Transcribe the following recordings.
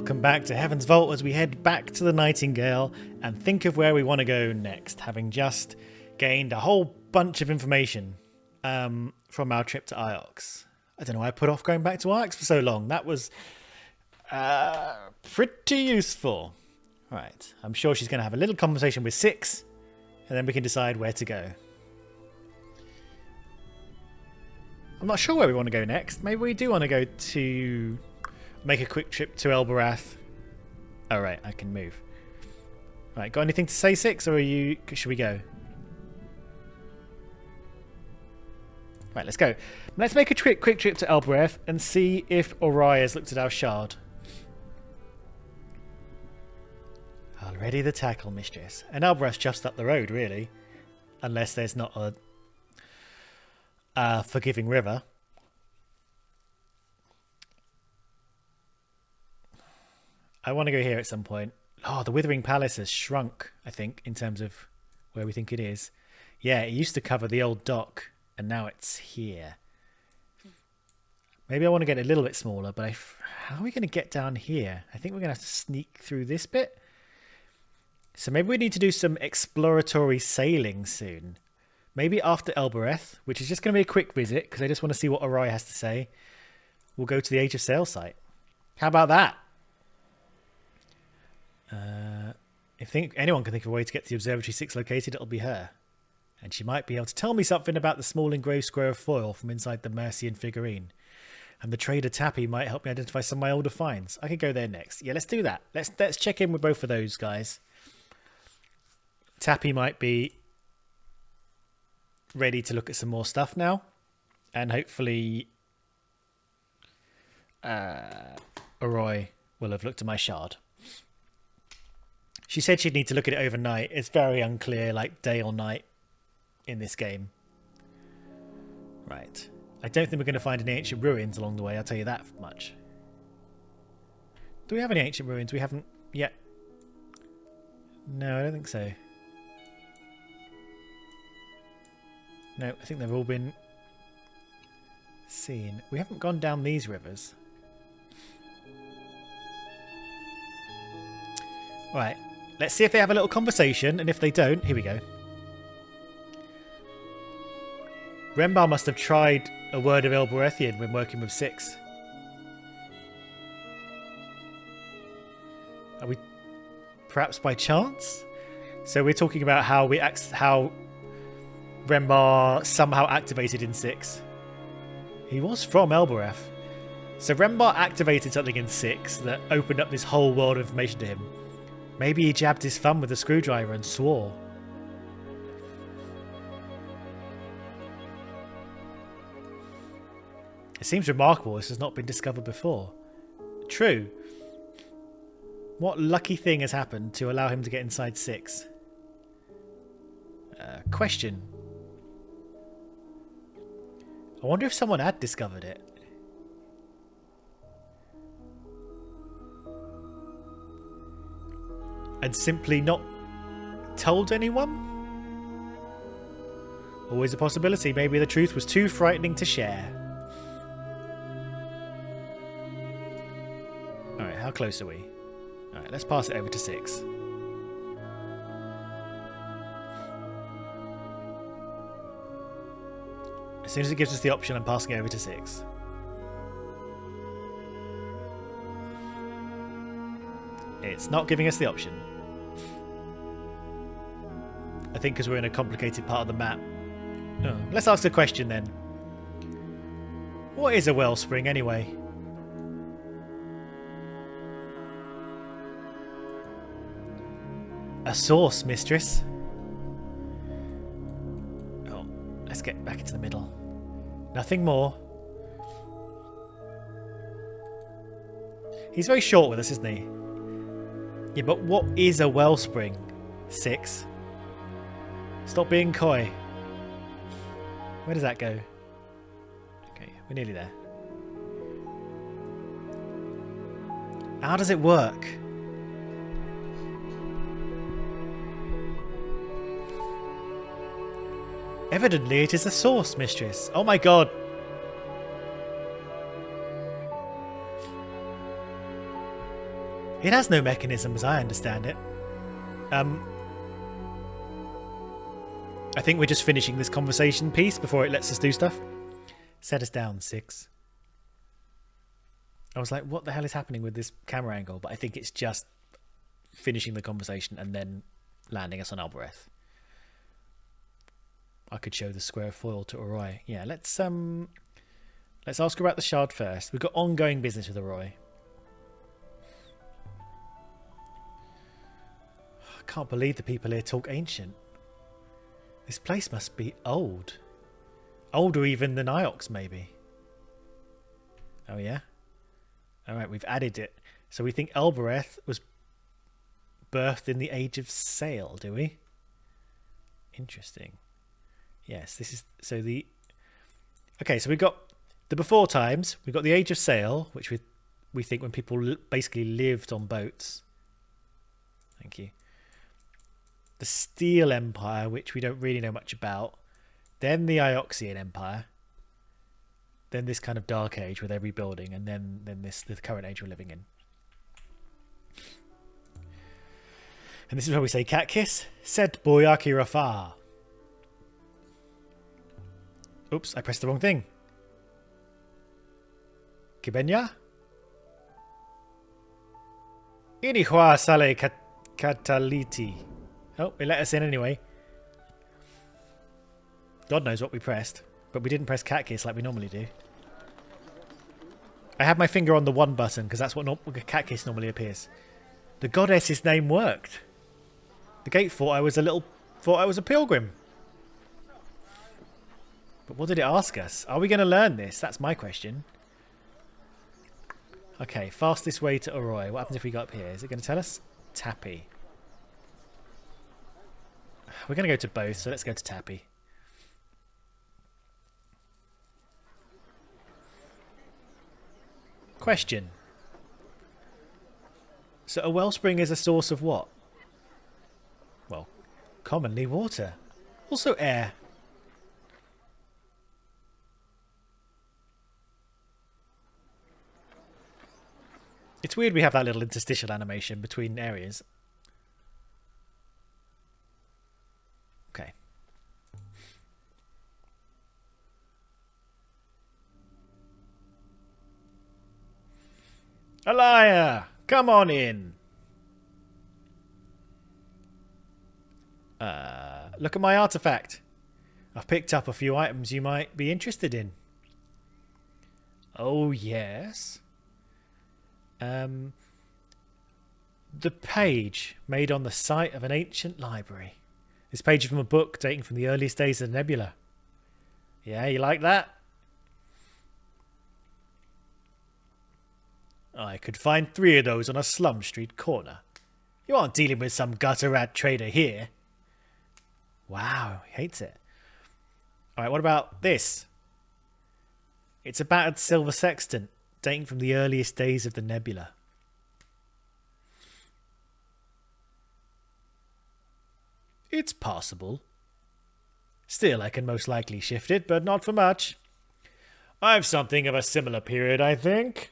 welcome back to Heaven's Vault as we head back to the Nightingale and think of where we want to go next, having just gained a whole bunch of information from our trip to Iox. I don't know why I put off going back to Iox for so long. That was pretty useful. Right, I'm sure she's going to have a little conversation with Six, and then we can decide where to go. I'm not sure where we want to go next. Maybe we do want to go to... make a quick trip to Elbarath. Oh, right, I can move. Right, got anything to say, Six, or are you... should we go? Right, let's go. Let's make a quick trip to Elbarath and see if Ori has looked at our shard. Already the tackle, mistress. And Elbarath's just up the road, really. Unless there's not a forgiving river. I want to go here at some point. Oh, the Withering Palace has shrunk, I think, in terms of where we think it is. Yeah, it used to cover the old dock, and now it's here. Maybe I want to get a little bit smaller, but how are we going to get down here? I think we're going to have to sneak through this bit. So maybe we need to do some exploratory sailing soon. Maybe after Elbarath, which is just going to be a quick visit, because I just want to see what Ori has to say. We'll go to the Age of Sail site. How about that? If anyone can think of a way to get to the Observatory 6 located, it'll be her. And she might be able to tell me something about the small engraved square of foil from inside the Mercian figurine. And the trader Tappy might help me identify some of my older finds. I could go there next. Yeah, let's do that. Let's check in with both of those guys. Tappy might be ready to look at some more stuff now. And hopefully Ori will have looked at my shard. She said she'd need to look at it overnight. It's very unclear, like day or night in this game. Right. I don't think we're going to find any ancient ruins along the way, I'll tell you that much. Do we have any ancient ruins? We haven't yet. No, I don't think so. No, I think they've all been seen. We haven't gone down these rivers. Right. Let's see if they have a little conversation, and if they don't, here we go. Rembar must have tried a word of Elbarathian when working with Six. Are we perhaps by chance? So we're talking about how Rembar somehow activated in 6. He was from Elbarath. So Rembar activated something in 6 that opened up this whole world of information to him. Maybe he jabbed his thumb with a screwdriver and swore. It seems remarkable this has not been discovered before. True. What lucky thing has happened to allow him to get inside 6? Question. I wonder if someone had discovered it. And simply not told anyone? Always a possibility. Maybe the truth was too frightening to share. Alright, how close are we? Alright, let's pass it over to 6. As soon as it gives us the option, I'm passing it over to 6. It's not giving us the option. I think because we're in a complicated part of the map. Oh, let's ask a question then. What is a wellspring anyway? A source, mistress. Oh, let's get back into the middle. Nothing more. He's very short with us, isn't he? Yeah, but what is a wellspring? 6. Stop being coy. Where does that go? Okay, we're nearly there. How does it work? Evidently it is a source, mistress. Oh my god. It has no mechanism as I understand it. I think we're just finishing this conversation piece before it lets us do stuff. Set us down, 6. I was like, what the hell is happening with this camera angle? But I think it's just finishing the conversation and then landing us on Albereth. I could show the square foil to Arroy. Yeah, let's ask her about the shard first. We've got ongoing business with Arroy. I can't believe the people here talk ancient. This place must be old. Older even than Iox, maybe. Oh, yeah? Alright, we've added it. So we think Albereth was birthed in the Age of Sail, do we? Interesting. Yes, this is... So the... Okay, so we've got the before times. We've got the Age of Sail, which we think when people basically lived on boats. Thank you. The Steel Empire, which we don't really know much about. Then the Ioxian Empire. Then this kind of Dark Age with every building. And then the current age we're living in. And this is where we say cat kiss. Said Boyaki Rafa. Oops, I pressed the wrong thing. Kibenya? Inihua sale cataliti. Oh, it let us in anyway. God knows what we pressed. But we didn't press cat kiss like we normally do. I had my finger on the 1 button because that's what cat kiss normally appears. The goddess's name worked. The gate thought I was a pilgrim. But what did it ask us? Are we going to learn this? That's my question. Okay, fastest way to Arroy. What happens if we go up here? Is it going to tell us? Tappy. We're going to go to both, so let's go to Tappy. Question. So a wellspring is a source of what? Well, commonly water. Also air. It's weird we have that little interstitial animation between areas. Okay. Alaya, come on in. Look at my artifact. I've picked up a few items you might be interested in. Oh, yes. The page made on the site of an ancient library. This page is from a book dating from the earliest days of the nebula. Yeah, you like that? I could find 3 of those on a slum street corner. You aren't dealing with some gutter rat trader here. Wow, he hates it. Alright, what about this? It's a battered silver sextant dating from the earliest days of the nebula. It's possible. Still, I can most likely shift it, but not for much. I've something of a similar period, I think.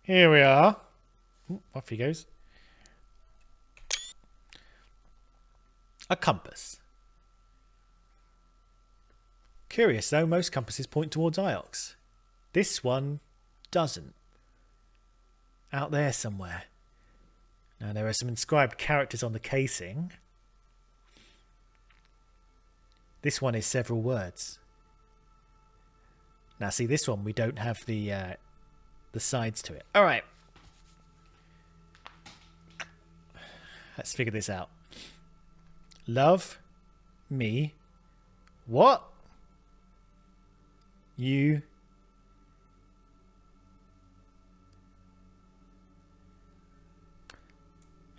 Here we are. Off he goes. A compass. Curious though, most compasses point towards Iox. This one doesn't. Out there somewhere. Now there are some inscribed characters on the casing. This one is several words. Now see, this one we don't have the sides to it. All right. Let's figure this out. Love me. What? You.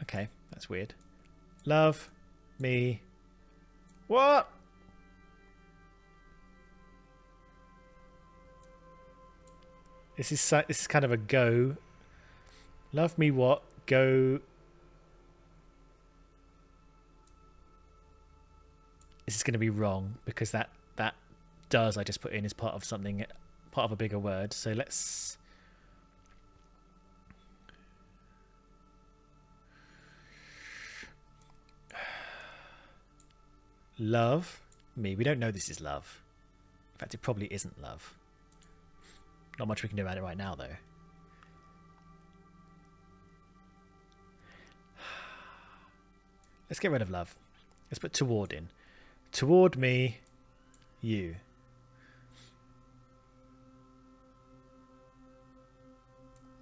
Okay, that's weird. Love me. What? This is kind of a go. Love me what? Go. This is going to be wrong because that does I just put in as part of something, part of a bigger word. So let's love me. We don't know this is love. In fact, it probably isn't love. Not much we can do about it right now, though. Let's get rid of love. Let's put toward in. Toward me, you.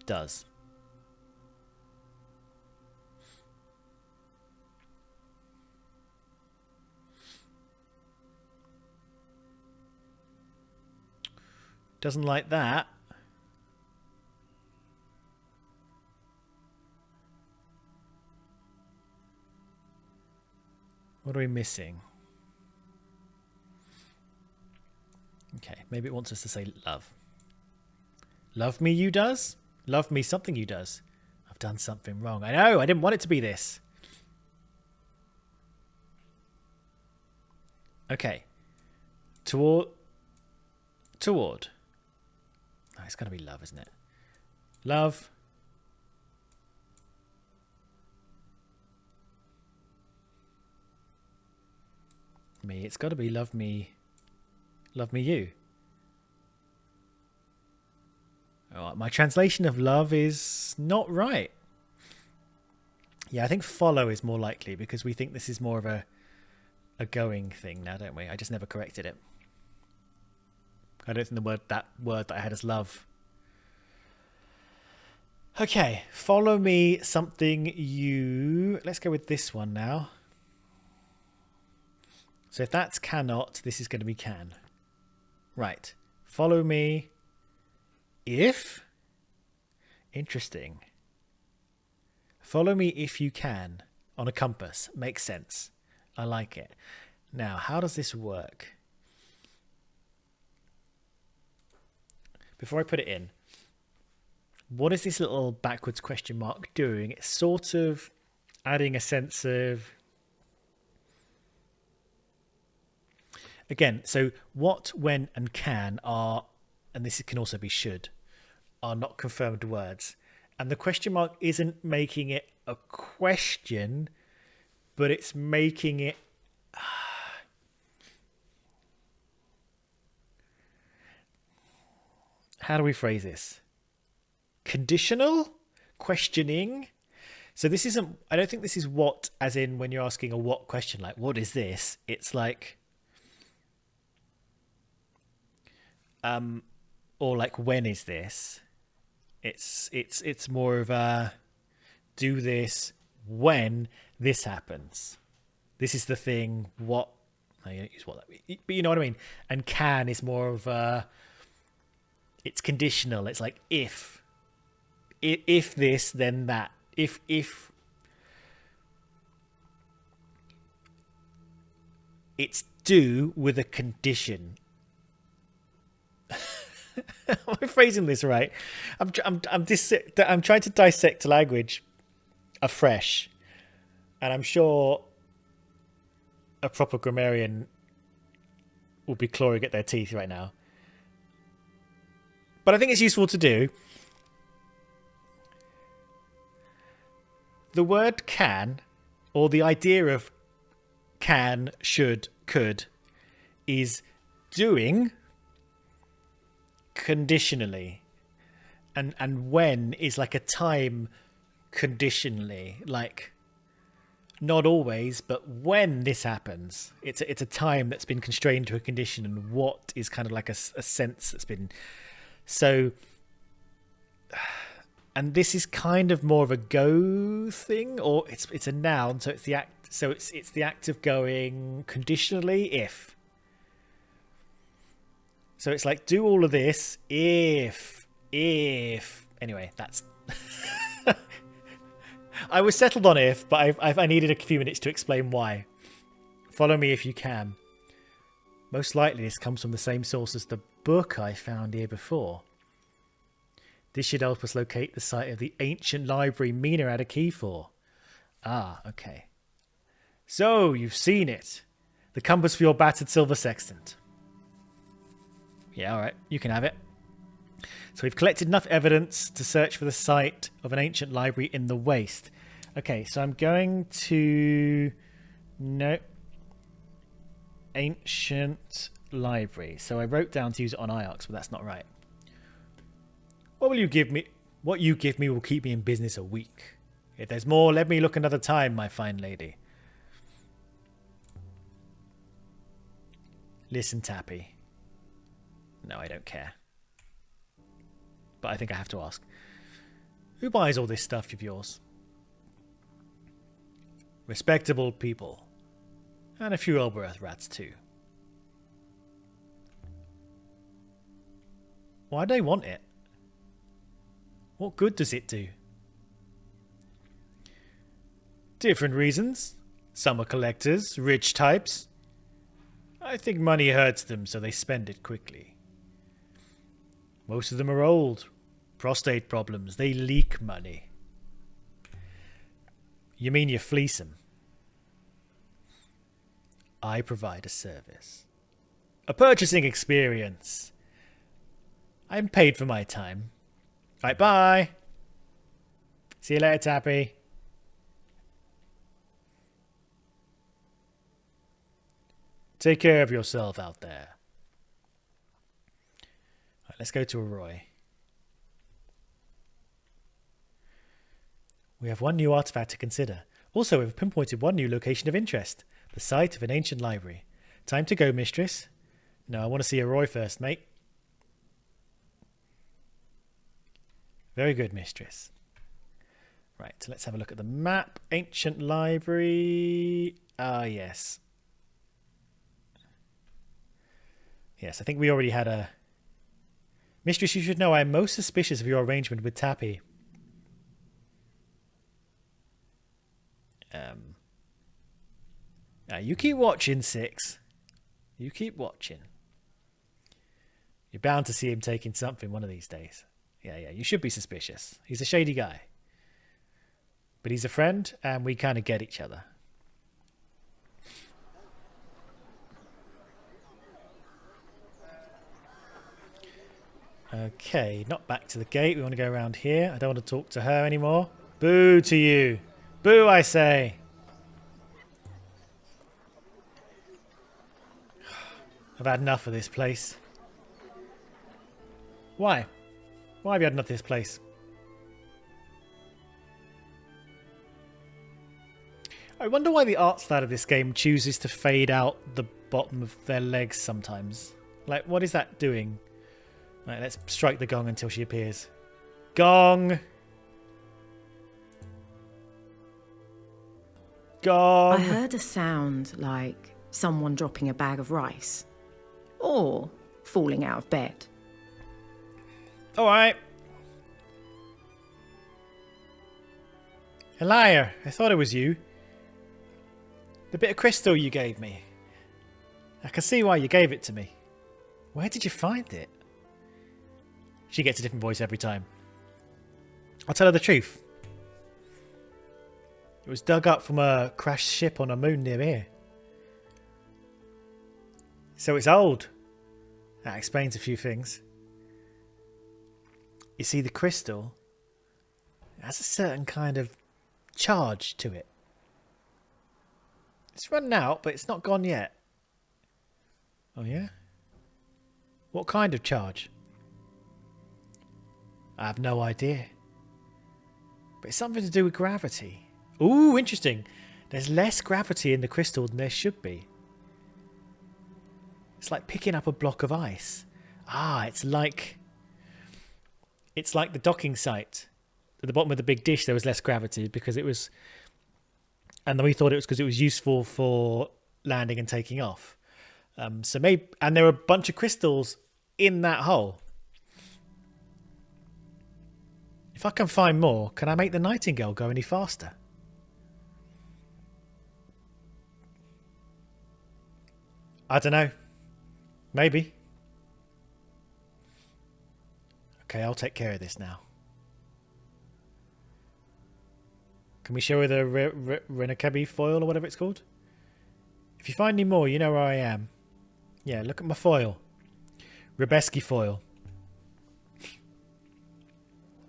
Does. Doesn't like that. What are we missing? Okay, maybe it wants us to say love. Love me, you does? Love me, something you does. I've done something wrong. I know, I didn't want it to be this. Okay. Toward. Oh, it's got to be love, isn't it? Love. Me. It's got to be love me. Love me, you. Oh, my translation of love is not right. Yeah, I think follow is more likely because we think this is more of a going thing now, don't we? I just never corrected it. I don't think that word that I had as love. Okay, follow me, something you... Let's go with this one now. So if that's cannot, this is going to be can. Right. Follow me if... Interesting. Follow me if you can on a compass. Makes sense. I like it. Now, how does this work? Before I put it in, what is this little backwards question mark doing? It's sort of adding a sense of... Again, so what, when, and can are, and this can also be should, are not confirmed words. And the question mark isn't making it a question, but it's making it... How do we phrase this? Conditional? Questioning? So this isn't... I don't think this is what, as in when you're asking a what question, like, what is this? It's like... or like, when is this? It's more of a do this when this happens. This is the thing. What? I don't use what that, but you know what I mean. And can is more of a. It's conditional. It's like if this, then that. If it's do with a condition. Am I phrasing this right? I'm trying to dissect language afresh, and I'm sure a proper grammarian will be clawing at their teeth right now. But I think it's useful to do. The word can, or the idea of can, should, could, is doing conditionally, and when is like a time conditionally, like not always, but when this happens, it's a time that's been constrained to a condition, and what is kind of like a sense that's been so. And this is kind of more of a go thing, or it's a noun, so it's the act. So it's the act of going conditionally if. So it's like, do all of this if... Anyway, that's... I was settled on if, but I needed a few minutes to explain why. Follow me if you can. Most likely this comes from the same source as the book I found here before. This should help us locate the site of the ancient library Mina had a key for. Ah, okay. So, you've seen it. The compass for your battered silver sextant. Yeah, all right, you can have it. So we've collected enough evidence to search for the site of an ancient library in the waste. Okay, so I'm going to... No. Ancient library. So I wrote down to use it on IOX, but that's not right. What will you give me? What you give me will keep me in business a week. If there's more, let me look another time, my fine lady. Listen, Tappy. No, I don't care. But I think I have to ask. Who buys all this stuff of yours? Respectable people. And a few Elbereth rats too. Why do they want it? What good does it do? Different reasons. Some are collectors, rich types. I think money hurts them, so they spend it quickly. Most of them are old. Prostate problems. They leak money. You mean you fleece them? I provide a service. A purchasing experience. I'm paid for my time. Right, bye. See you later, Tappy. Take care of yourself out there. Right, let's go to Arroy. We have one new artifact to consider. Also, we've pinpointed one new location of interest. The site of an ancient library. Time to go, mistress. No, I want to see Arroy first, mate. Very good, mistress. Right, so let's have a look at the map. Ancient library. Ah, yes. Yes, I think we already had a... Mistress, you should know I am most suspicious of your arrangement with Tappy. You keep watching, Six. You keep watching. You're bound to see him taking something one of these days. Yeah, you should be suspicious. He's a shady guy. But he's a friend, and we kind of get each other. Okay, not back to the gate. We want to go around here. I don't want to talk to her anymore. Boo to you. Boo, I say. I've had enough of this place. Why? Why have you had enough of this place? I wonder why the art style of this game chooses to fade out the bottom of their legs sometimes. Like, what is that doing? Right, let's strike the gong until she appears. Gong! Gong! I heard a sound like someone dropping a bag of rice. Or falling out of bed. Alright. A liar. I thought it was you. The bit of crystal you gave me. I can see why you gave it to me. Where did you find it? She gets a different voice every time. I'll tell her the truth. It was dug up from a crashed ship on a moon near here. So it's old. That explains a few things. You see, the crystal has a certain kind of charge to it. It's running out, but it's not gone yet. Oh yeah? What kind of charge? I have no idea. But it's something to do with gravity. Ooh, interesting. There's less gravity in the crystal than there should be. It's like picking up a block of ice. Ah, it's like the docking site. At the bottom of the big dish there was less gravity because it was... And then we thought it was because it was useful for landing and taking off. So maybe... And there were a bunch of crystals in that hole. If I can find more, can I make the Nightingale go any faster? I don't know. Maybe. Okay, I'll take care of this now. Can we show her the Renakabi foil or whatever it's called? If you find any more, you know where I am. Yeah, look at my foil. Rebeski foil.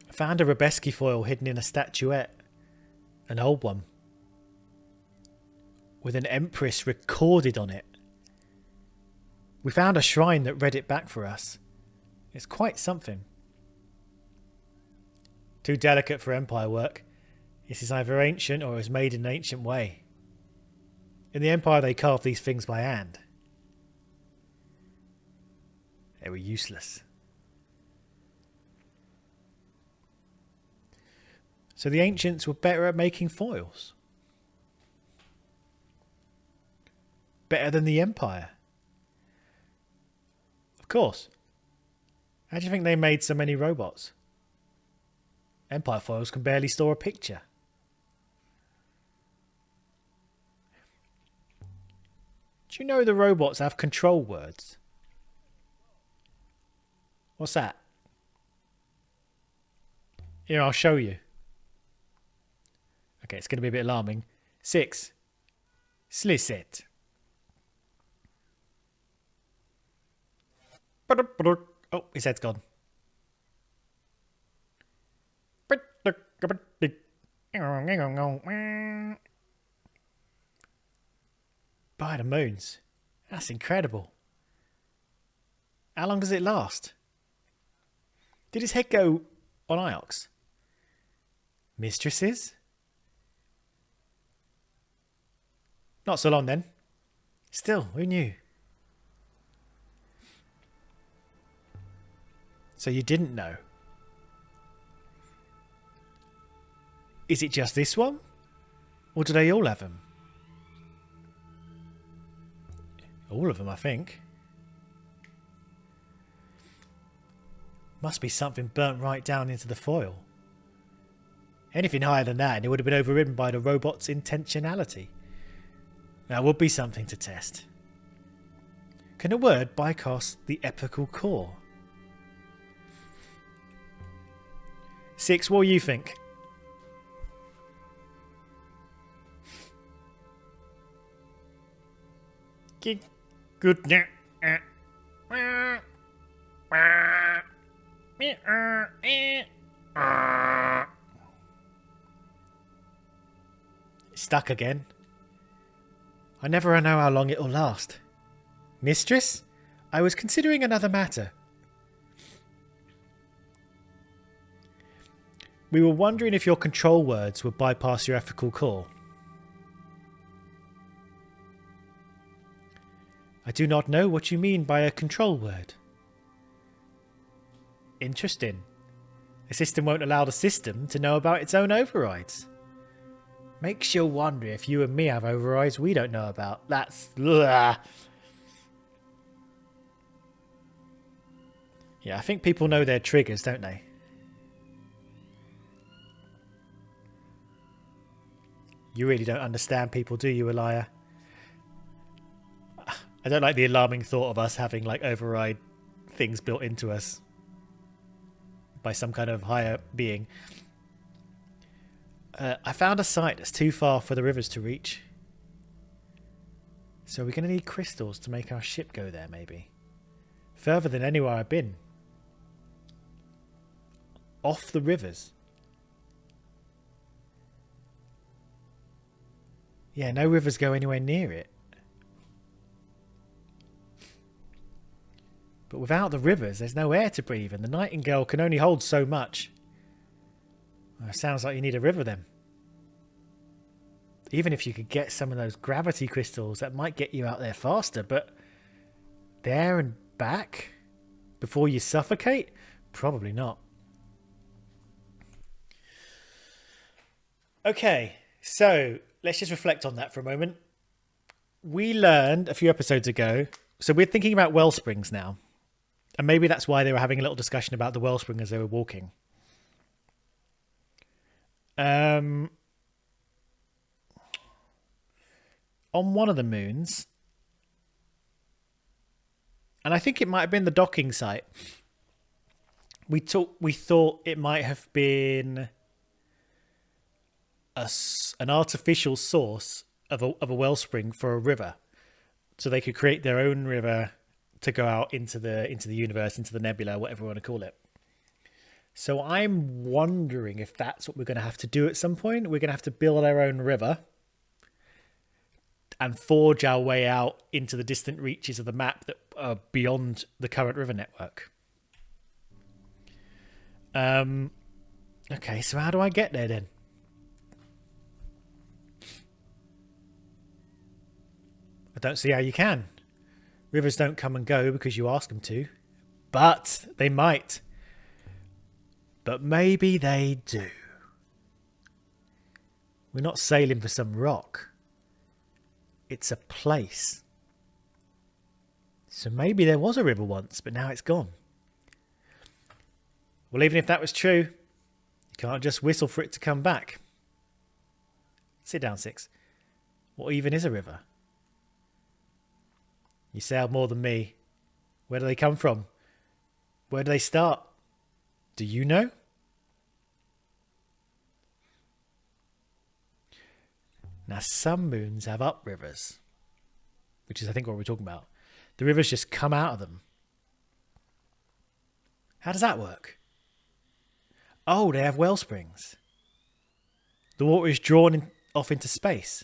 I found a Rebeski foil hidden in a statuette. An old one. With an empress recorded on it. We found a shrine that read it back for us. It's quite something. Too delicate for Empire work. This is either ancient or it was made in an ancient way. In the Empire they carved these things by hand. They were useless. So the ancients were better at making foils. Better than the Empire. Of course. How do you think they made so many robots? Empire foils can barely store a picture. Do you know the robots have control words? What's that? Here, I'll show you. Okay, it's going to be a bit alarming. 6. Slicet. Oh, his head's gone. By the moons. That's incredible. How long does it last? Did his head go on Iox? Mistresses? Not so long then. Still, who knew? So you didn't know? Is it just this one? Or do they all have them? All of them, I think. Must be something burnt right down into the foil. Anything higher than that and it would have been overridden by the robot's intentionality. That would be something to test. Can a word bypass the epical core? 6, what do you think? Good. Stuck again. I never know how long it'll last. Mistress, I was considering another matter. We were wondering if your control words would bypass your ethical core. I do not know what you mean by a control word. Interesting. The system won't allow the system to know about its own overrides. Makes you wonder if you and me have overrides we don't know about. That's... Ugh. Yeah, I think people know their triggers, don't they? You really don't understand people, do you, Elia? I don't like the alarming thought of us having like override things built into us by some kind of higher being. I found a site that's too far for the rivers to reach. So we're going to need crystals to make our ship go there, maybe. Further than anywhere I've been. Off the rivers. Yeah, no rivers go anywhere near it. But without the rivers, there's no air to breathe, and the Nightingale can only hold so much. Well, sounds like you need a river then. Even if you could get some of those gravity crystals, that might get you out there faster, but there and back before you suffocate? Probably not. Okay, so let's just reflect on that for a moment. We learned a few episodes ago, so we're thinking about well springs now. And maybe that's why they were having a little discussion about the wellspring as they were walking. On one of the moons, and I think it might have been the docking site, we thought it might have been an artificial source of a wellspring for a river, so they could create their own river to go out into the universe, into the nebula, whatever you want to call it. So I'm wondering if that's what we're going to have to do at some point. We're going to have to build our own river. and forge our way out into the distant reaches of the map that are beyond the current river network. Okay, so how do I get there then? I don't see how you can. Rivers don't come and go because you ask them to. But they might. But maybe they do. We're not sailing for some rock. It's a place. So maybe there was a river once, but now it's gone. Well, even if that was true, you can't just whistle for it to come back. Sit down, Six. What even is a river? You sailed more than me. Where do they come from? Where do they start? Do you know? Now, some moons have uprivers, which is, I think, what we're talking about. The rivers just come out of them. How does that work? Oh, they have well springs. The water is drawn off into space.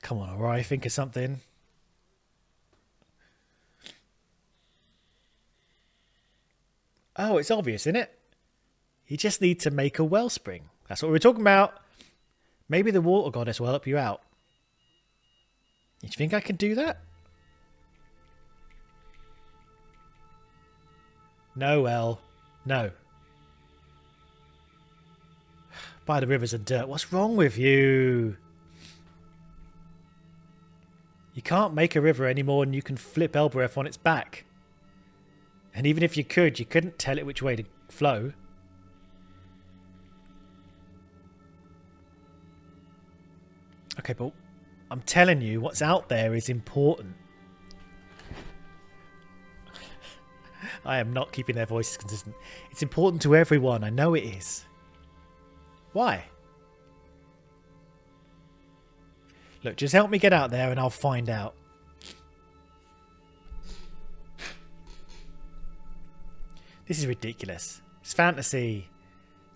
Come on, Ori, think of something. Oh, it's obvious, isn't it? You just need to make a wellspring. That's what we're talking about. Maybe the water goddess will help you out. You think I can do that? No, El. No. By the rivers and dirt. What's wrong with you? You can't make a river any more than you can flip Elbereth on its back. And even if you could, you couldn't tell it which way to flow. Okay, but I'm telling you, what's out there is important. I am not keeping their voices consistent. It's important to everyone. I know it is. Why? Look, just help me get out there and I'll find out. This is ridiculous. It's fantasy.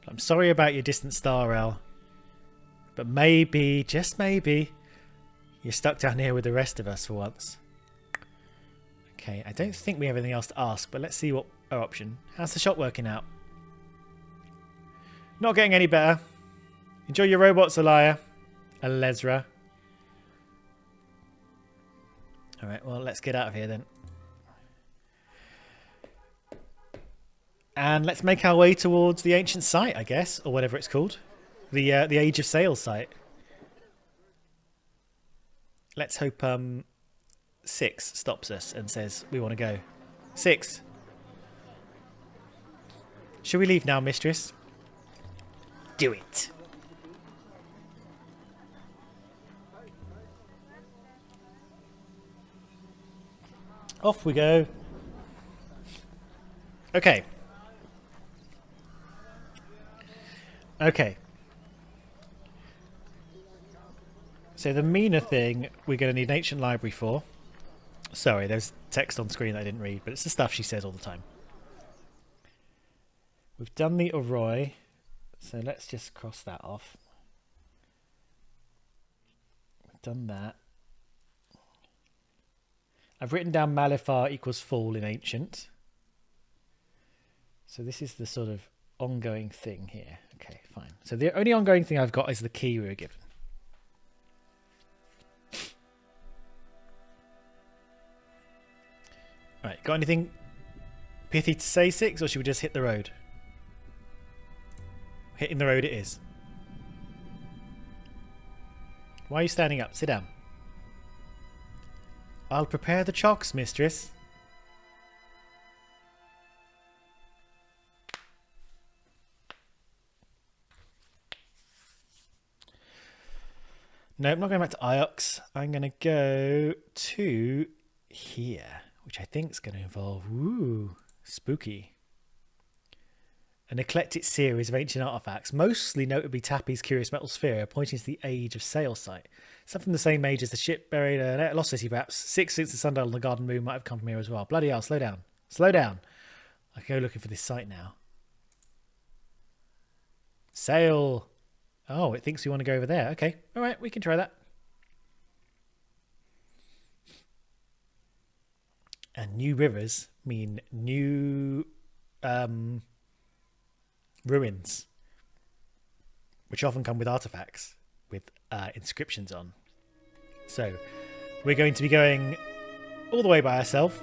I'm sorry about your distant star, El. But maybe, just maybe, you're stuck down here with the rest of us for once. Okay, I don't think we have anything else to ask, but let's see what our option. How's the shop working out? Not getting any better. Enjoy your robots, Alaya. Alezra. Alright, well, let's get out of here then. And let's make our way towards the ancient site, I guess, or whatever it's called. The Age of Sail site. Let's hope 6 stops us and says we want to go. 6. Shall we leave now, mistress? Do it. Off we go. Okay. Okay. So the Mina thing we're going to need an ancient library for. Sorry, there's text on screen that I didn't read, but it's the stuff she says all the time. We've done the Oroi, so let's just cross that off. We've done that. I've written down Malifar equals fall in ancient. So this is the sort of ongoing thing here. Okay, fine. So the only ongoing thing I've got is the key we were given. Right, got anything pithy to say, 6, or should we just hit the road? Hitting the road it is. Why are you standing up? Sit down. I'll prepare the chocks, mistress. No, I'm not going back to Iox. I'm going to go to here, which I think is going to involve, ooh, spooky. An eclectic series of ancient artifacts, mostly notably Tappy's Curious Metal Sphere, pointing to the Age of Sail site. Something the same age as the ship buried at Lost City, perhaps. 6 since the Sundial and the Garden Moon might have come from here as well. Bloody hell, slow down. Slow down. I can go looking for this site now. Sail. Oh, it thinks we want to go over there. Okay. All right, we can try that. And new rivers mean new ruins, which often come with artifacts with inscriptions on. So we're going to be going all the way by ourselves.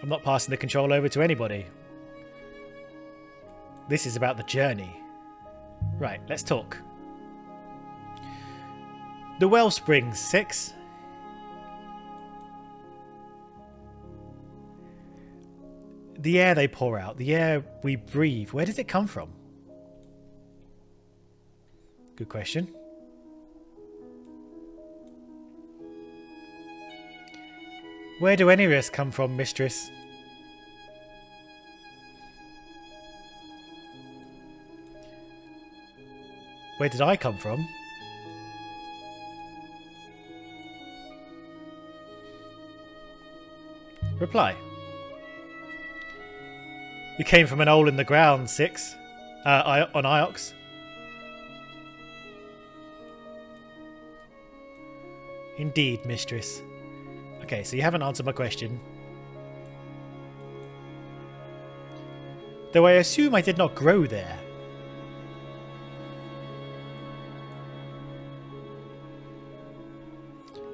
I'm not passing the control over to anybody. This is about the journey. Right, let's talk. The wellsprings, 6. The air they pour out, the air we breathe, where does it come from? Good question. Where do any of us come from, mistress? Where did I come from? Reply. You came from an hole in the ground, 6. On Iox. Indeed, mistress. Okay, so you haven't answered my question. Though I assume I did not grow there.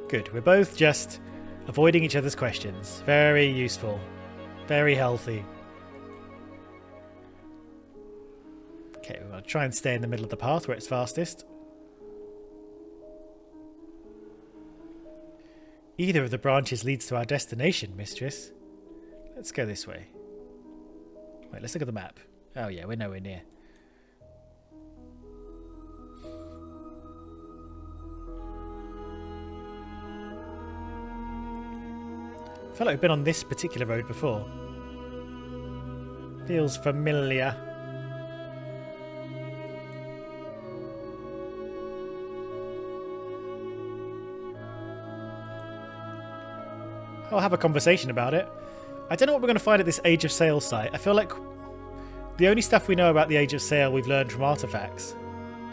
Good, we're both just avoiding each other's questions. Very useful. Very healthy. Okay, we're going to try and stay in the middle of the path where it's fastest. Either of the branches leads to our destination, mistress. Let's go this way. Wait, let's look at the map. Oh yeah, we're nowhere near. I feel like we've been on this particular road before. Feels familiar. I'll have a conversation about it. I don't know what we're going to find at this Age of Sail site. I feel like the only stuff we know about the Age of Sail we've learned from artifacts.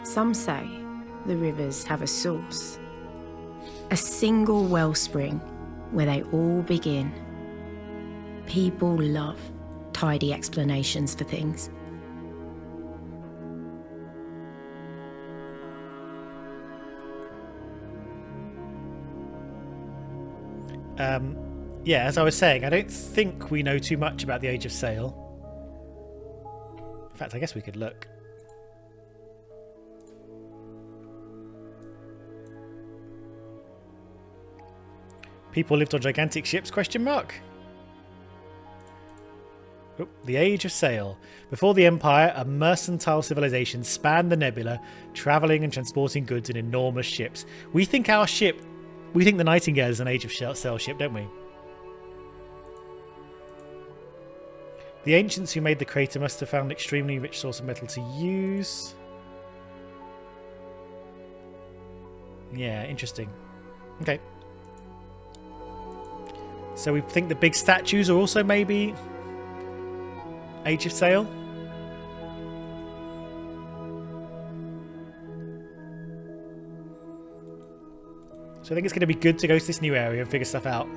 Some say the rivers have a source. A single wellspring where they all begin. People love tidy explanations for things. Yeah, as I was saying, I don't think we know too much about the Age of Sail. In fact, I guess we could look. People lived on gigantic ships, question mark? Oh, the Age of Sail. Before the Empire, a mercantile civilization spanned the nebula, travelling and transporting goods in enormous ships. We think the Nightingale is an Age of Sail ship, don't we? The ancients who made the crater must have found an extremely rich source of metal to use. Yeah, interesting. Okay. So we think the big statues are also maybe Age of Sail? So I think it's going to be good to go to this new area and figure stuff out.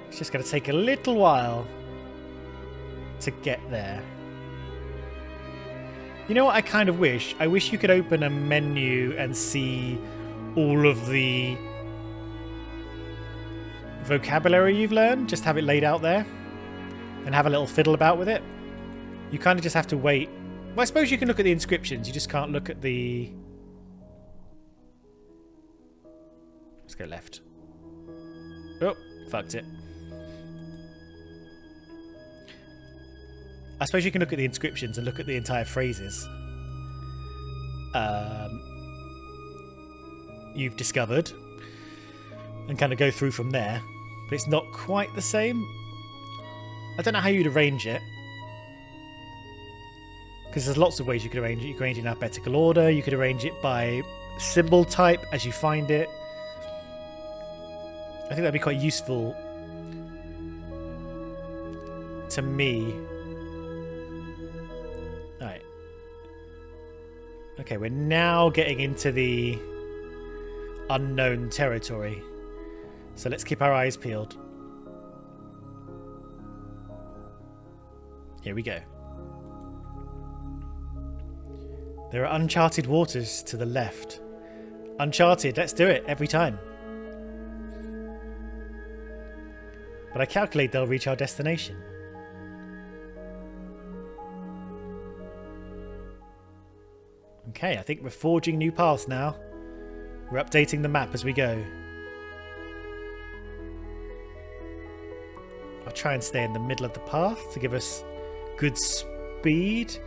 It's just going to take a little while to get there. You know what I kind of wish? I wish you could open a menu and see all of the vocabulary you've learned. Just have it laid out there and have a little fiddle about with it. You kind of just have to wait. Well, I suppose you can look at the inscriptions. You just can't look at the... Let's go left. Oh, fucked it. I suppose you can look at the inscriptions and look at the entire phrases you've discovered and kind of go through from there. But it's not quite the same. I don't know how you'd arrange it. Because there's lots of ways you could arrange it. You could arrange it in alphabetical order. You could arrange it by symbol type as you find it. I think that'd be quite useful to me Okay, we're now getting into the unknown territory. So let's keep our eyes peeled. Here we go. There are uncharted waters to the left. Uncharted, let's do it every time. But I calculate they'll reach our destination. Okay, I think we're forging new paths now. We're updating the map as we go. I'll try and stay in the middle of the path to give us good speed.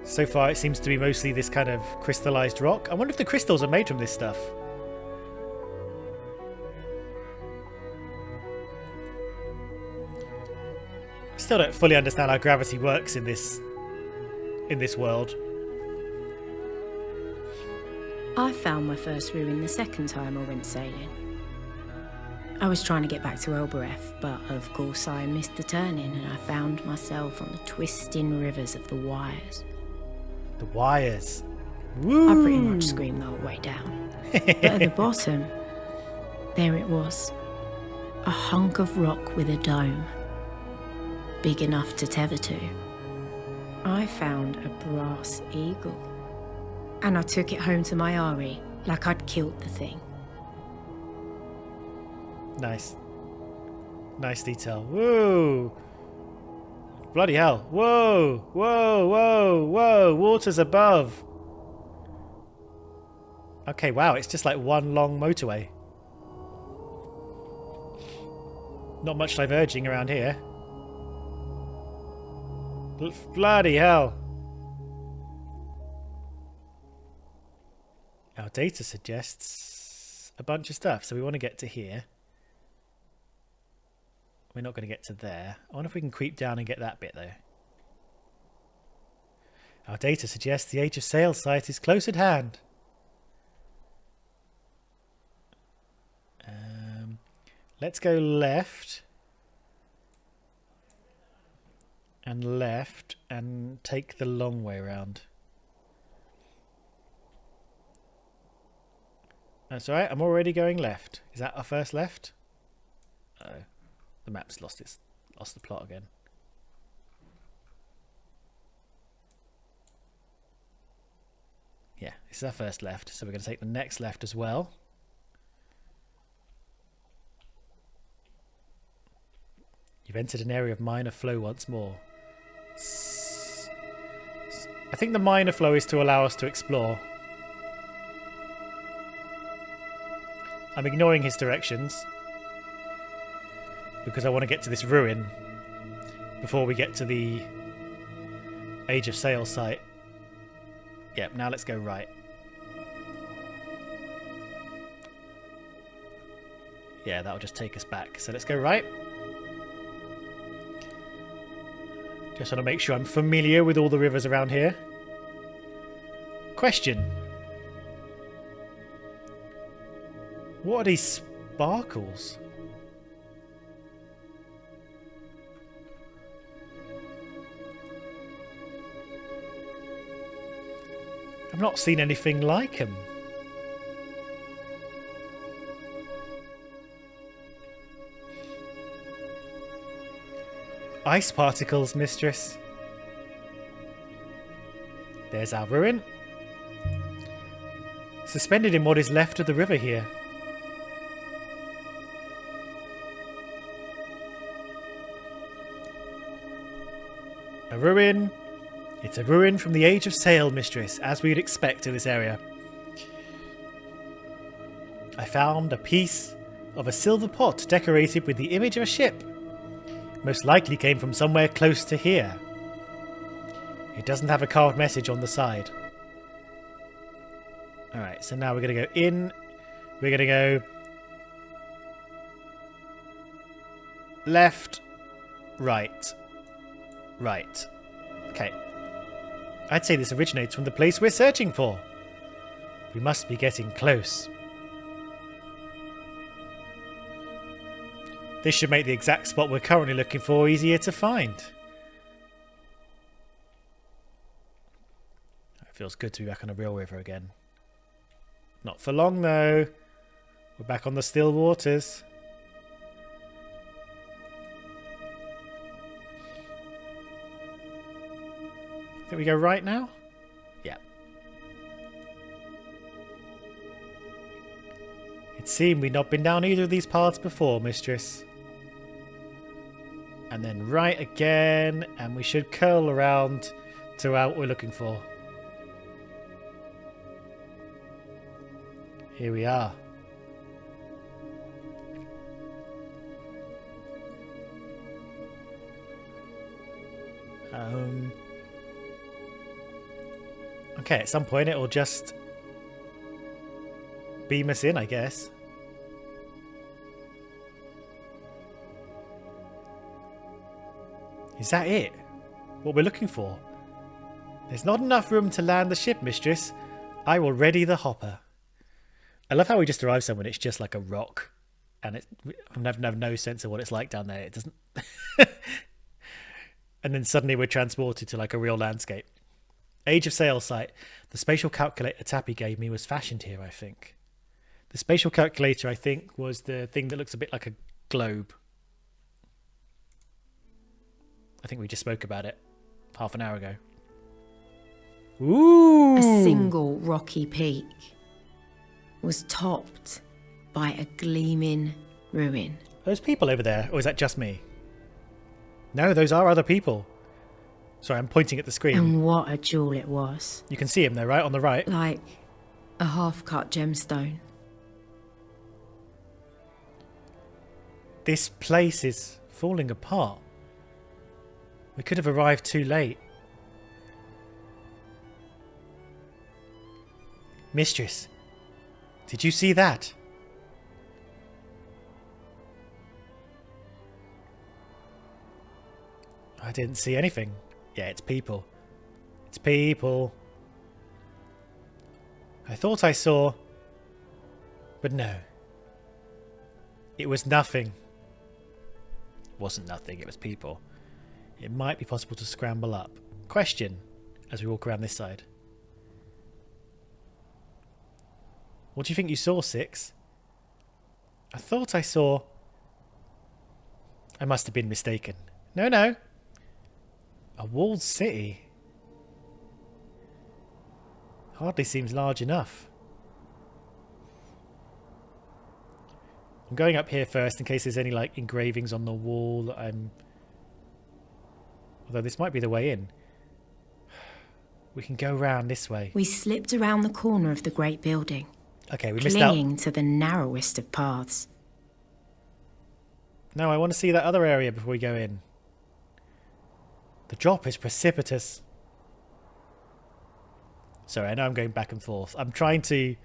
So far it seems to be mostly this kind of crystallized rock. I wonder if the crystals are made from this stuff. Still don't fully understand how gravity works in this world. I found my first ruin the second time I went sailing. I was trying to get back to Elbereth, but of course I missed the turning and I found myself on the twisting rivers of the Wires. The Wires. Woo! I pretty much screamed the whole way down. But at the bottom, there it was. A hunk of rock with a dome. Big enough to tether to. I found a brass eagle. And I took it home to my Ari, like I'd killed the thing. Nice. Nice detail. Whoa! Bloody hell. Whoa! Whoa! Whoa! Whoa! Water's above. Okay, wow, it's just like one long motorway. Not much diverging around here. Bloody hell. Our data suggests a bunch of stuff, so we want to get to here. We're not going to get to there. I wonder if we can creep down and get that bit, though. Our data suggests the Age of Sail site is close at hand. Let's go left. And left, and take the long way around. That's alright, I'm already going left. Is that our first left? Oh, the map's lost the plot again. Yeah, this is our first left, so we're going to take the next left as well. You've entered an area of minor flow once more. I think the minor flow is to allow us to explore. I'm ignoring his directions because I want to get to this ruin before we get to the Age of Sail site. Yep, now let's go right. Yeah, that'll just take us back. So let's go right. Just want to make sure I'm familiar with all the rivers around here. Question. What are these sparkles? I've not seen anything like them. Ice particles, mistress. There's our ruin. Suspended in what is left of the river here. A ruin. It's a ruin from the Age of Sail, mistress, as we'd expect in this area. I found a piece of a silver pot decorated with the image of a ship. Most likely came from somewhere close to here. It doesn't have a carved message on the side. Alright, so now we're going to go in. We're going to go left, right, right. Okay. I'd say this originates from the place we're searching for. We must be getting close. This should make the exact spot we're currently looking for easier to find. It feels good to be back on a real river again. Not for long, though. We're back on the still waters. I think we go right now? Yeah. It seemed we'd not been down either of these paths before, mistress. And then right again, and we should curl around to what we're looking for. Here we are. Okay, at some point it'll just beam us in, I guess. Is that it? What we're looking for? There's not enough room to land the ship, mistress. I will ready the hopper. I love how we just arrive somewhere and it's just like a rock. And I have no sense of what it's like down there. It doesn't... And then suddenly we're transported to like a real landscape. Age of sail site. The spatial calculator Tappy gave me was fashioned here, I think. The spatial calculator, I think, was the thing that looks a bit like a globe. I think we just spoke about it half an hour ago. Ooh! A single rocky peak was topped by a gleaming ruin. Those people over there, or is that just me? No, those are other people. Sorry, I'm pointing at the screen. And what a jewel it was. You can see him though, right? On the right. Like a half-cut gemstone. This place is falling apart. We could have arrived too late. Mistress, did you see that? I didn't see anything. Yeah, it's people. It's people. I thought I saw... But no. It was nothing. It wasn't nothing, it was people. It might be possible to scramble up. Question, as we walk around this side. What do you think you saw, Six? I thought I saw... I must have been mistaken. No. A walled city? Hardly seems large enough. I'm going up here first in case there's any like engravings on the wall that I'm... Although this might be the way in. We can go round this way. We slipped around the corner of the great building. Okay, we missed out. Clinging to the narrowest of paths. No, I want to see that other area before we go in. The drop is precipitous. Sorry, I know I'm going back and forth. I'm trying to...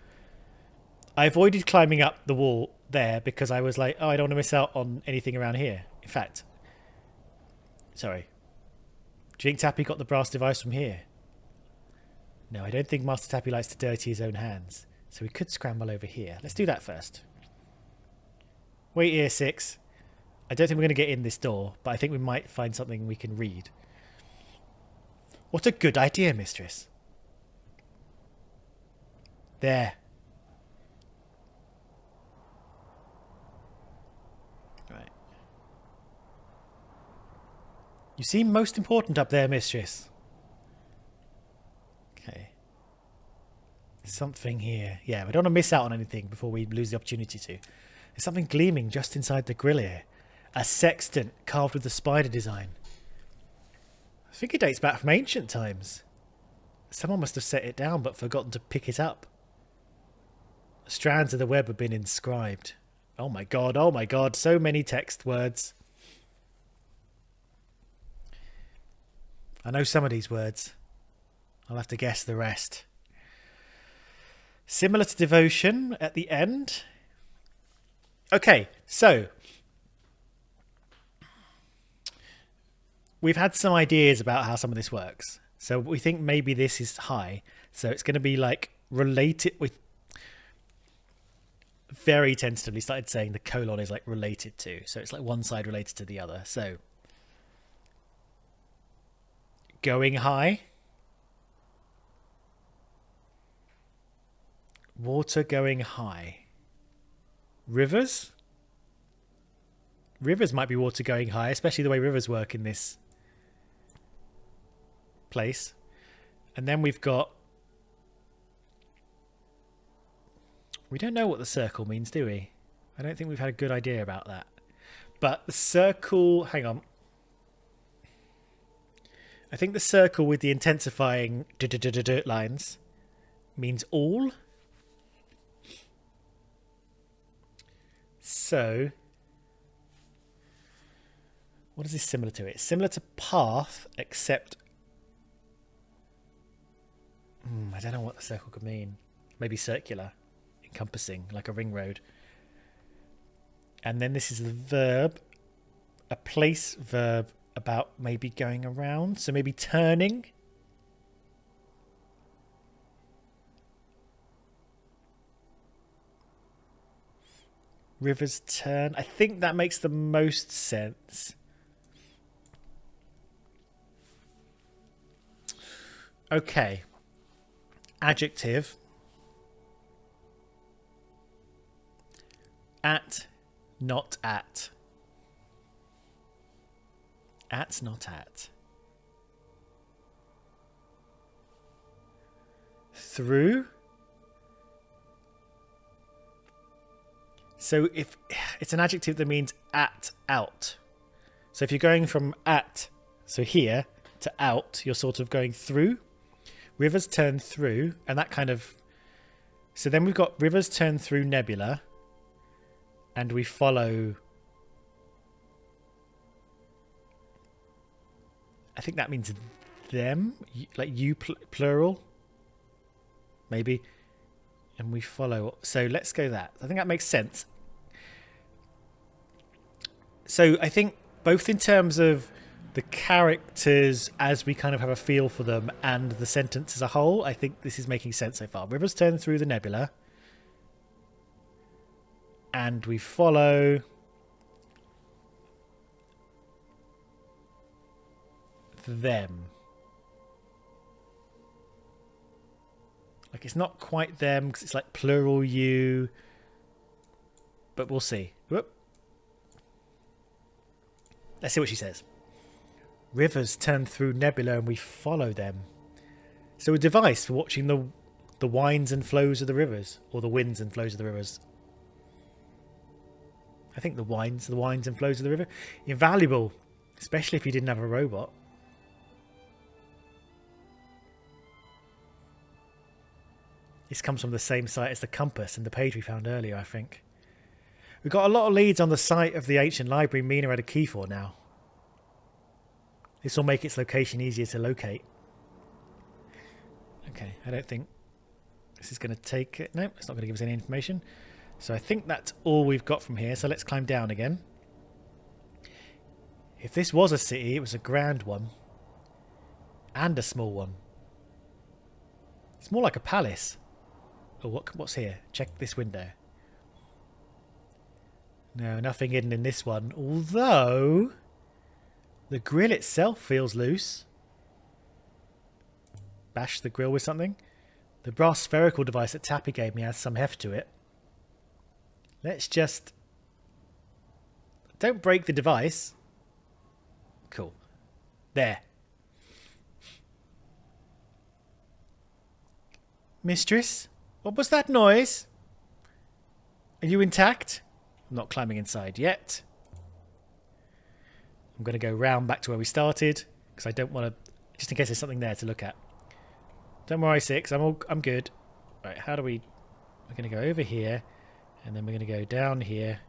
I avoided climbing up the wall there because I was like, oh, I don't want to miss out on anything around here. In fact... Sorry. Do you think Tappy got the brass device from here? No, I don't think Master Tappy likes to dirty his own hands. So we could scramble over here. Let's do that first. Wait here, Six. I don't think we're going to get in this door, but I think we might find something we can read. What a good idea, mistress. There. Right. You seem most important up there, mistress. Okay. Something here. Yeah, we don't want to miss out on anything before we lose the opportunity to. There's something gleaming just inside the grill here. A sextant carved with the spider design. I think it dates back from ancient times. Someone must have set it down but forgotten to pick it up. The strands of the web have been inscribed. Oh my god, so many text words. I know some of these words. I'll have to guess the rest. Similar to devotion at the end. Okay, so we've had some ideas about how some of this works. So we think maybe this is high. So it's going to be like related with... Very tentatively started saying the colon is like related to. So it's like one side related to the other. So going high. Water going high. Rivers? Rivers might be water going high, especially the way rivers work in this place. And then we've got... We don't know what the circle means, do we? I don't think we've had a good idea about that. But the circle... Hang on. I think the circle with the intensifying lines means all. So... What is this similar to? It's similar to path, except... I don't know what the circle could mean. Maybe circular, encompassing, like a ring road. And then this is the verb, a place verb about maybe going around. So maybe turning. Rivers turn. I think that makes the most sense. Okay. Adjective. At, not at. At, not at. Through. So if it's an adjective that means at, out. So if you're going from at, so here, to out, you're sort of going through. Rivers turn through, and that kind of... So then we've got rivers turn through nebula, and we follow... I think that means them, like you plural, maybe. And we follow... So let's go that. I think that makes sense. So I think both in terms of the characters as we kind of have a feel for them and the sentence as a whole, I think this is making sense so far. Rivers turn through the nebula. And we follow them. Like it's not quite them because it's like plural you. But we'll see. Whoop. Let's see what she says. Rivers turn through nebula and we follow them. So a device for watching the winds and flows of the rivers, or the winds and flows of the rivers. I think the winds and flows of the river. Invaluable, especially if you didn't have a robot. This comes from the same site as the compass and the page we found earlier, I think. We've got a lot of leads on the site of the ancient library Mina had a key for now. This will make its location easier to locate. Okay, I don't think this is going to take it. No, it's not going to give us any information. So I think that's all we've got from here. So let's climb down again. If this was a city, it was a grand one. And a small one. It's more like a palace. Oh, what's here? Check this window. No, nothing hidden in this one. Although... the grill itself feels loose. Bash the grill with something. The brass spherical device that Tappy gave me has some heft to it. Let's just... don't break the device. Cool. There. Mistress? What was that noise? Are you intact? I'm not climbing inside yet. I'm going to go round back to where we started because I don't want to, just in case there's something there to look at. Don't worry, Six. I'm good. Right, how do we... we're going to go over here and then we're going to go down here.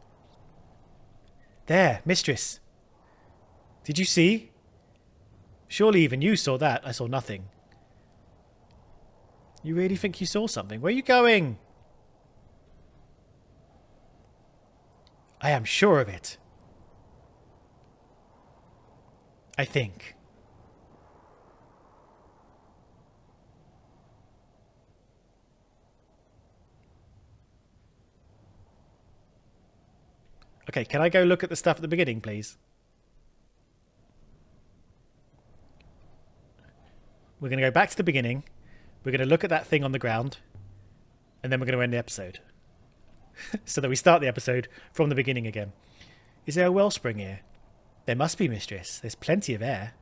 There, Mistress. Did you see? Surely even you saw that. I saw nothing. You really think you saw something? Where are you going? I am sure of it. I think. Okay, can I go look at the stuff at the beginning, please? We're going to go back to the beginning. We're going to look at that thing on the ground. and then we're going to end the episode. So that we start the episode from the beginning again. Is there a wellspring here? There must be, mistress. There's plenty of air.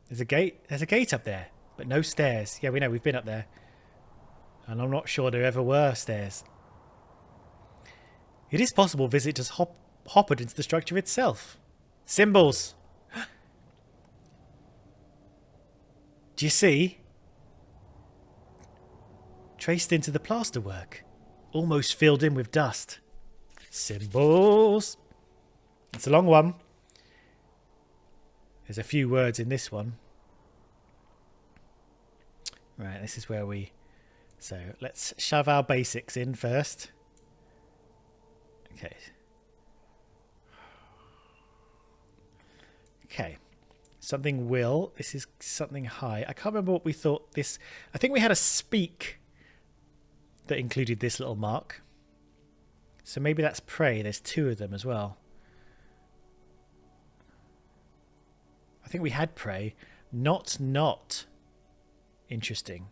There's a gate. There's a gate up there, but no stairs. Yeah, we know. We've been up there. And I'm not sure there ever were stairs. It is possible visitors hoppered into the structure itself. Symbols! Do you see? Traced into the plasterwork. Almost filled in with dust. Symbols! It's a long one. There's a few words in this one. Right, this is where we... So, let's shove our basics in first. Okay. Okay. Something will. This is something high. I can't remember what we thought this... I think we had a speak that included this little mark. So maybe that's prey. There's two of them as well. I think we had prey. Not. Interesting.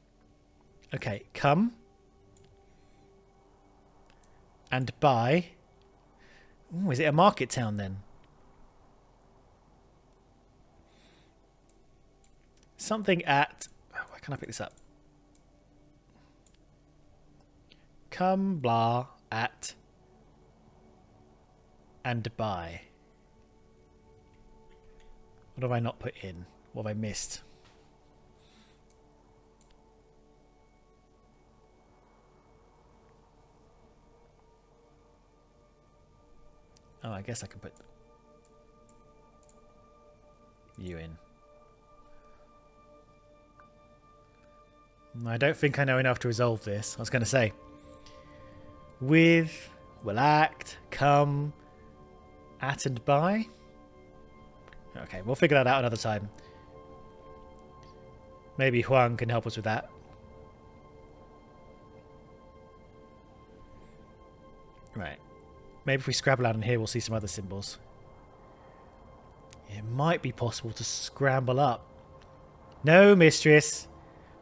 Okay, come. And buy. Ooh, is it a market town then? Something at... Where can I pick this up? Come, blah, at, and buy. What have I not put in? What have I missed? Oh, I guess I can put you in. I don't think I know enough to resolve this. I was going to say. With, will act, come, at and by. Okay, we'll figure that out another time. Maybe Huang can help us with that. Right. Maybe if we scrabble out in here, we'll see some other symbols. It might be possible to scramble up. No, mistress.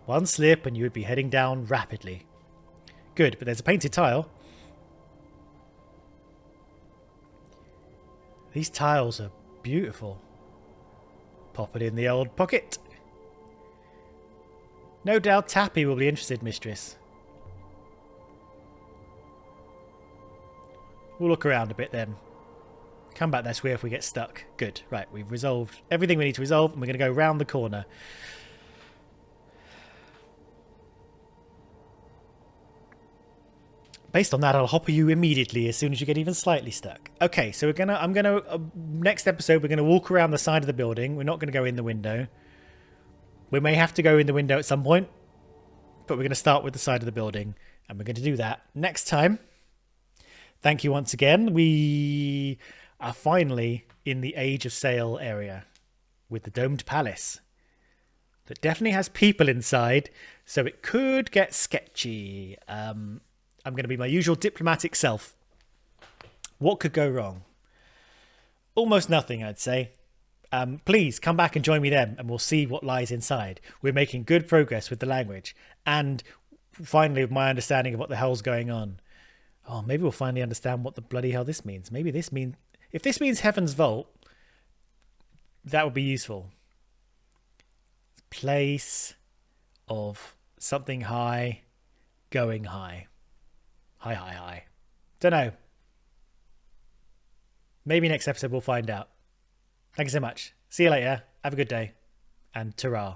One slip and you would be heading down rapidly. Good, but there's a painted tile. These tiles are beautiful. Pop it in the old pocket. No doubt Tappy will be interested, mistress. We'll look around a bit then. Come back this way if we get stuck. Good. Right, we've resolved everything we need to resolve and we're going to go round the corner. Based on that, I'll hopper you immediately as soon as you get even slightly stuck. Okay, so next episode, we're going to walk around the side of the building. We're not going to go in the window. We may have to go in the window at some point, but we're going to start with the side of the building, and we're going to do that next time. Thank you once again. We are finally in the Age of Sail area with the domed palace that definitely has people inside, so it could get sketchy. I'm going to be my usual diplomatic self. What could go wrong? Almost nothing, I'd say. Please come back and join me then, and we'll see what lies inside. We're making good progress with the language, and finally with my understanding of what the hell's going on. Oh, maybe we'll finally understand what the bloody hell this means. Maybe this means... If this means Heaven's Vault, that would be useful. Place of something high, going high. High. Don't know. Maybe next episode we'll find out. Thank you so much. See you later. Have a good day. And ta-ra.